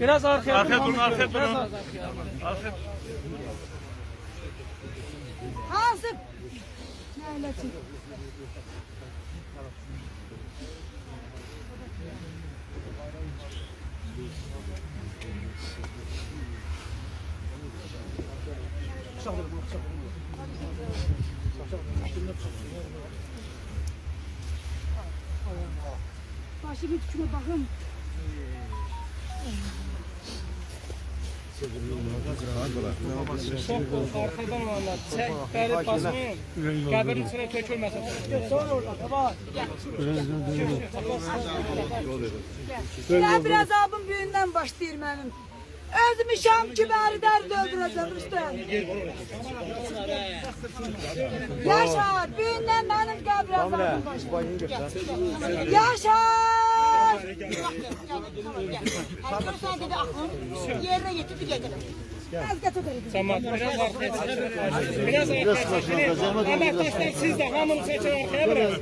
Biraz arkaya durun, arkaya durun. Arkaya. Hasip. Neylesin? Başımı tüküme bakın. Çok arkadan anlat. Çek, beri basmayın. Qəbirin içine tökülmesin. Sonra orada, tamam. Ya biraz abim büyüğünden başlayayım benim. Özümü Şam kibari derdi öldüreceğim Rüstem. Yaşar, büyüğünden benim gel biraz abim başlayayım. Yaşar! Sen dedi aklım yerine getirdi getirdim. Az getirdim. Tamam, biraz arkaya çekin. Biraz arkaya çekin. Ama taşlar siz de hamını çekin arkaya biraz.